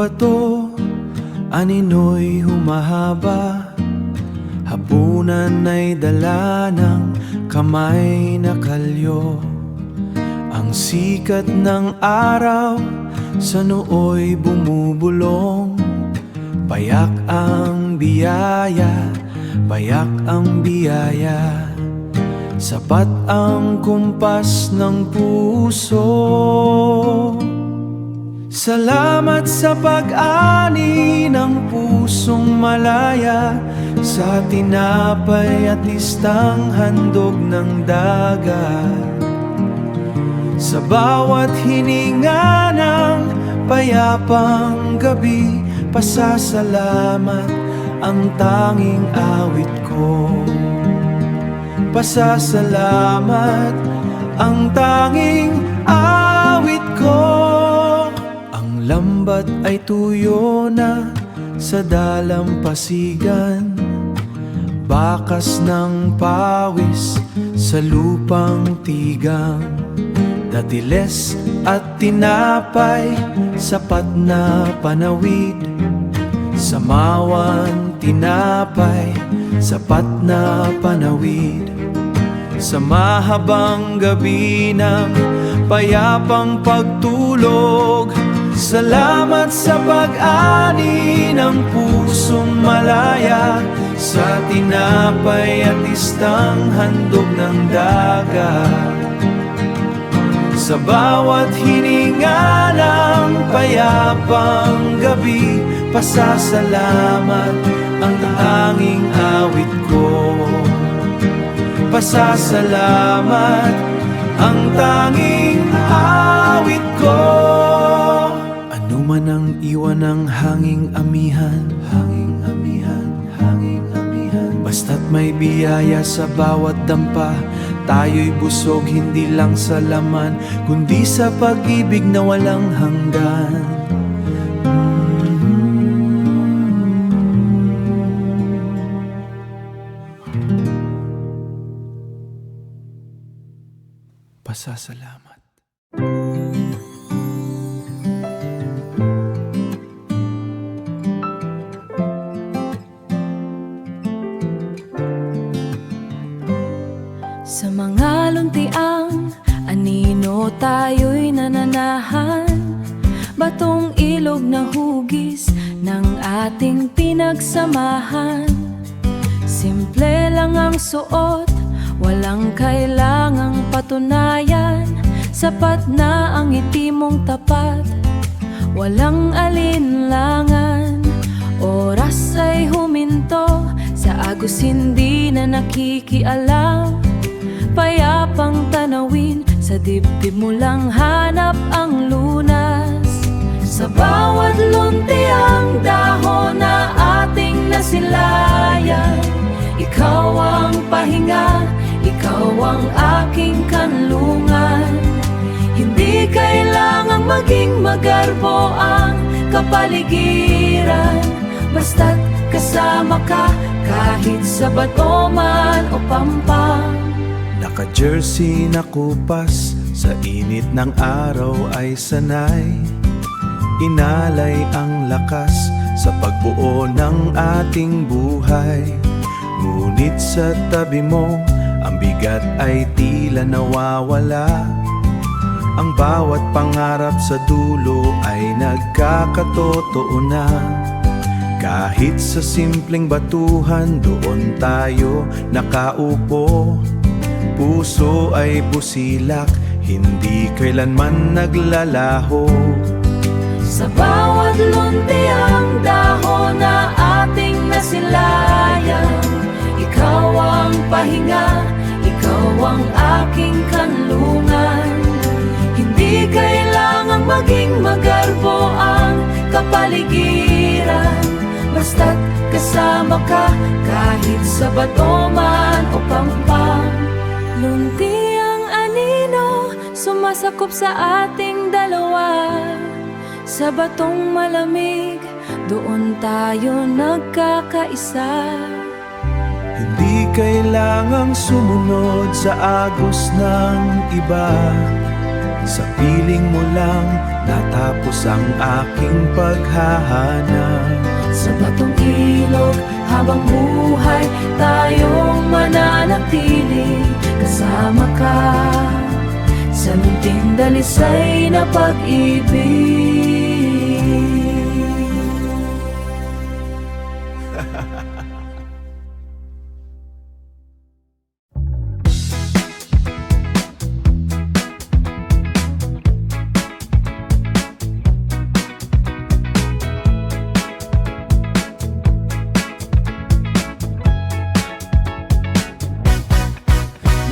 bato, anino'y humahaba. Hapunan ay dala ng kamay na kalyo. Ang sikat ng araw sa noo'y bumubulong. Payak ang biyaya, payak ang biyaya. Sapat ang kumpas ng puso. Salamat sa pag-ani ng pusong malaya, sa tinapay at listang handog ng dagat. Sa bawat hininga ng payapang gabi, pasasalamat ang tanging awit ko. Pasasalamat ang tanging awit ko. Ang lambat ay tuyo na sa dalampasigan, bakas ng pawis sa lupang tigang. Datiles at tinapay, sapat na panawid. Samawan, tinapay, sapat na panawid. Sa mahabang gabi ng payapang pagtulog, salamat sa pag-ani ng pusong malaya, sa tinapay at listang handog ng dagat. Sa bawat hininga ng payapang gabi, pasasalamat ang tanging awit ko. Pasasalamat ang tanging awit ko. Ano man ang iwan ng hanging amihan, hanging amihan, hanging amihan. Basta't may biyaya sa bawat dampa, tayo'y busog hindi lang sa laman, kundi sa pag-ibig na walang hanggan. Pasasalamat. Sa mga luntiang anino tayo'y nananahan, batong ilog na hugis ng ating pinagsamahan. Simple lang ang suot, walang kailangang patunayan. Sapat na ang ngiti mong tapat, walang alinlangan. Oras ay huminto, sa agos hindi na nakikialam. Payapang tanawin, sa dibdib mo lang hanap ang lunas. Sa bawat luntiang dahon na ating nasilayan, ikaw ang pahinga, ikaw ang aking kanlungan. Hindi kailangang maging magarbo ang kapaligiran, basta't kasama ka kahit sa bato man o pampang. Naka-jersey na kupas, sa init ng araw ay sanay. Inalay ang lakas sa pagbuo ng ating buhay. Ngunit sa tabi mo, ang bigat ay tila nawawala. Ang bawat pangarap sa dulo ay nagkakatotoo na. Kahit sa simpleng batuhan, doon tayo nakaupo. Puso ay busilak, hindi kailanman naglalaho. Sa bawat luntiang dahon na ating nasilayan, ikaw ang pahinga, ikaw ang aking kanlungan. Hindi kailangang maging magarbo ang kapaligiran, basta't kasama ka kahit sa bato man o pampang. Luntiang anino, sumasakop sa ating dalawa. Sa batong malamig, doon tayo nagkakaisa. Hindi kailangang sumunod sa agos ng iba. Sa piling mo lang natapos ang aking paghahanap. Sa batong ilog, habang buhay, tayong mananatili. Kasama ka sa munting dalisay na pag-ibig.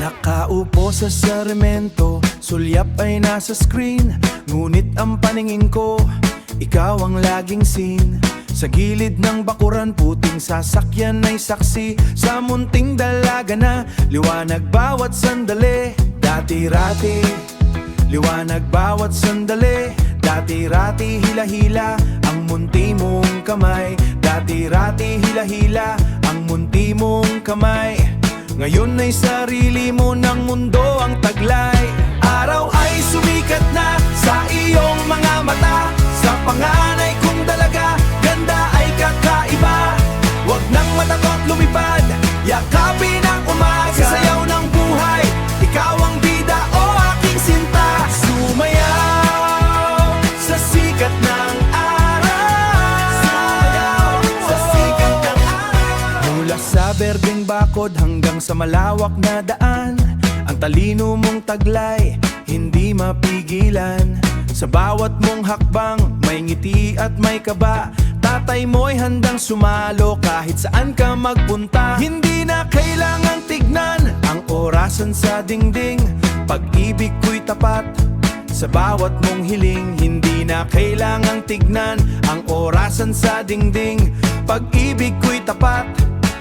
Nakaupo sa seremento, sulyap ay nasa screen. Ngunit ang paningin ko, ikaw ang laging scene. Sa gilid ng bakuran, puting sasakyan ay saksi. Sa munting dalaga na, liwanag bawat sandali. Dati-rati, liwanag bawat sandali. Dati-rati, hila-hila ang munti mong kamay. Dati-rati, hila-hila ang munti mong kamay. Ngayon ay sarili mo ng mundo ang taglay. Araw ay sumikat na sa iyong mga mata. Sa panganay kong dalaga, ganda ay kakaiba. Huwag nang matakot lumipad, yakapin ang umaga. Sayaw ng buhay, ikaw ang bida o aking sinta. Sumayaw sa sikat ng araw. Sumayaw sa sikat ng araw. Mula sa berdeng bakod hanggang sa malawak na daan, ang talino mong taglay, hindi mapigilan. Sa bawat mong hakbang, may ngiti at may kaba. Tatay mo'y handang sumalo kahit saan ka magpunta. Hindi na kailangang tignan ang orasan sa dingding. Pag-ibig ko'y tapat sa bawat mong hiling. Hindi na kailangang tignan ang orasan sa dingding. Pag-ibig ko'y tapat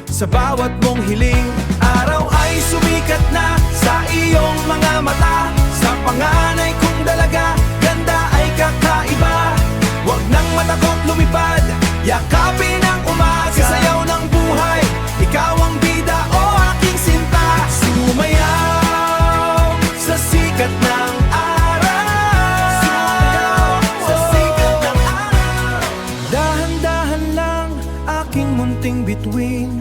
sa bawat mong hiling. Araw ay sumikat na sa iyong mga mata. Sa panganay kong dalaga, ganda ay kakaiba. Huwag nang matakot lumipad, yakapin ang umaga. Sayaw ng buhay, ikaw ang bida o aking sinta. Sumayaw sa sikat ng araw. Sumayaw sa sikat ng araw. Dahan-dahan lang aking munting bituin.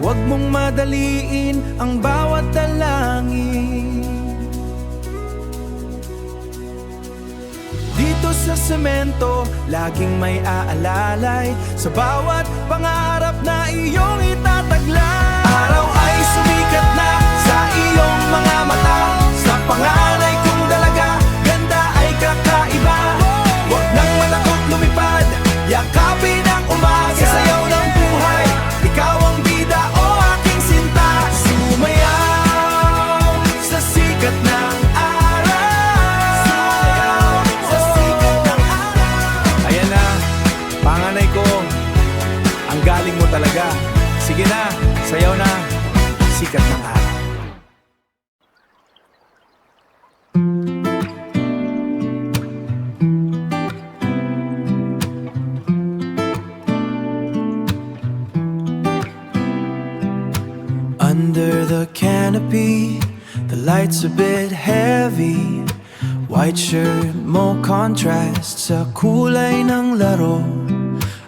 Huwag mong madaliin ang bawat dalangin. Dito sa semento, laging may aalalay sa bawat pangarap na iyong itataglay. Araw ay sumikat na sa iyong mga mata. Sa panganay kong dalaga, ganda ay kakaiba. Huwag nang matakot lumipad, yakapin ang umaga. Sayaw ng buhay, ikaw ang bida o aking sinta. Sumayaw sa sikat ng araw. Sumayaw sa sikat ng araw. Ayan na, panganay ko, ang galing mo talaga. Sige na, sayaw na, sikat ng araw. Under the canopy, the light's a bit heavy. White shirt mo contrast sa kulay ng laro.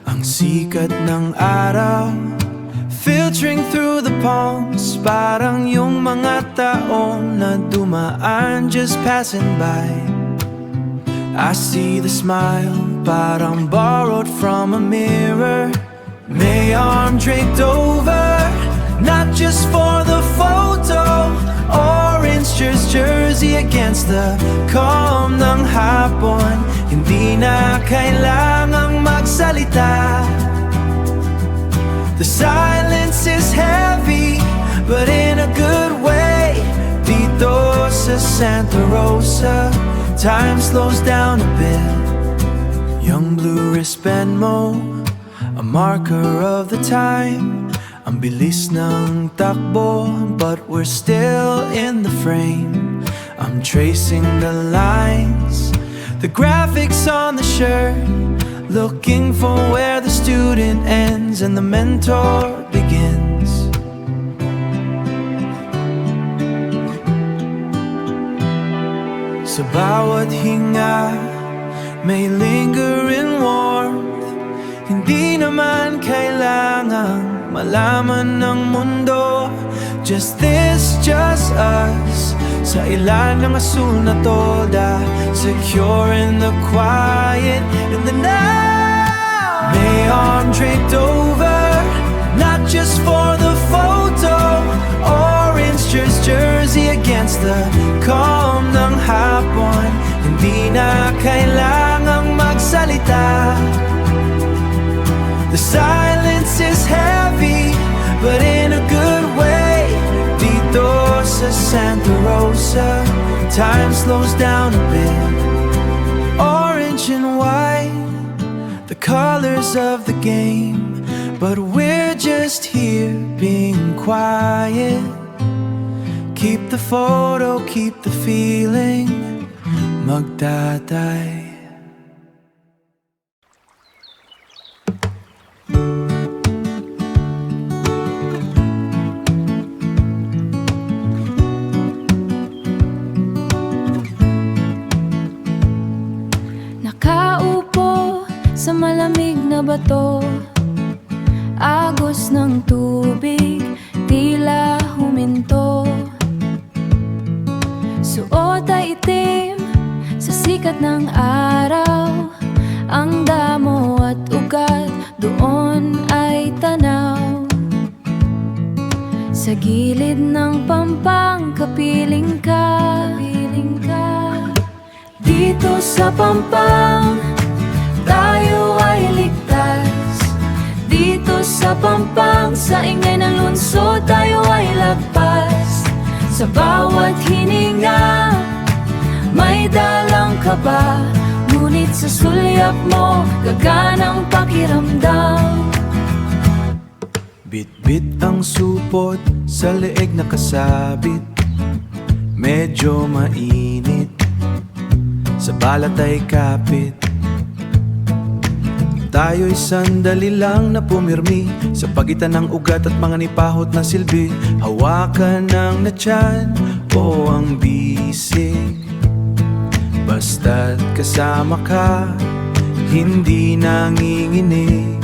Ang sikat ng araw, filtering through the palms. Parang yung mga taong na dumaan, just passing by. I see the smile, parang borrowed from a mirror. May arm draped over, not just for the photo. Orange jersey against the calm ng hapon. Hindi na kailangang magsalita. The silence is heavy, but in a good way. Dito sa Santa Rosa, time slows down a bit. Young blue wristband mo, a marker of the time. Ang bilis ng takbo, but we're still in the frame. I'm tracing the lines, the graphics on the shirt, looking for where the student ends and the mentor begins. Sa bawat hinga, may lingering warmth. Hindi naman kailangang malaman ng mundo. Just this, just us, sa ilan ng asul na tolda, secure in the quiet, in the now. May arm draped over, not just for the photo. Orange jersey against the calm ng hapon. Hindi na kailangang magsalita. The silence is heavy, but in a good way. Dito sa Santa Rosa, time slows down a bit. Orange and white, the colors of the game, but we're just here being quiet. Keep the photo, keep the feeling, magdaday. Nakaupo sa malamig na bato, agos ng tubig, tila huminto. Suot ay itim sa sikat ng araw, ang damo at ugat doon ay tanaw. Sa gilid ng pampang kapiling ka, dito sa Pampang, tayo ay ligtas. Dito sa Pampang, sa ingay ng lungsod, tayo ay lagpas. Sa bawat hininga, may dalang kaba, ngunit sa sulyap mo, gaganang pakiramdam. Bit-bit ang supot sa leeg na kasabit, medyo mainit, sa balat ay kapit. Tayo'y sandali lang na pumirmi sa pagitan ng ugat at mga nipahot na silbi. Hawakan ng natyan o ang bisig, basta't kasama ka, hindi nanginginig.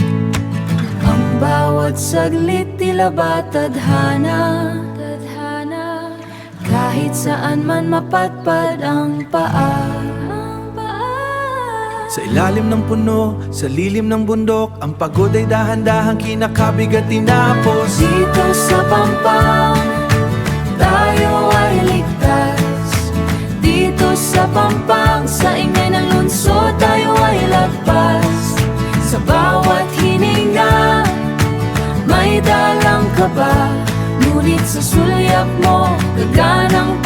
Ang bawat saglit tila ba tadhana, kahit saan man mapatpad ang paa. Sa ilalim ng puno, sa lilim ng bundok, ang pagod ay dahan-dahang kinakabig at tinapos. Dito sa Pampang, tayo ay ligtas. Dito sa Pampang, sa ingay ng lungsod, tayo ay lagpas. Sa bawat hininga, may dalang kaba, ngunit sa sulyap mo, gaganang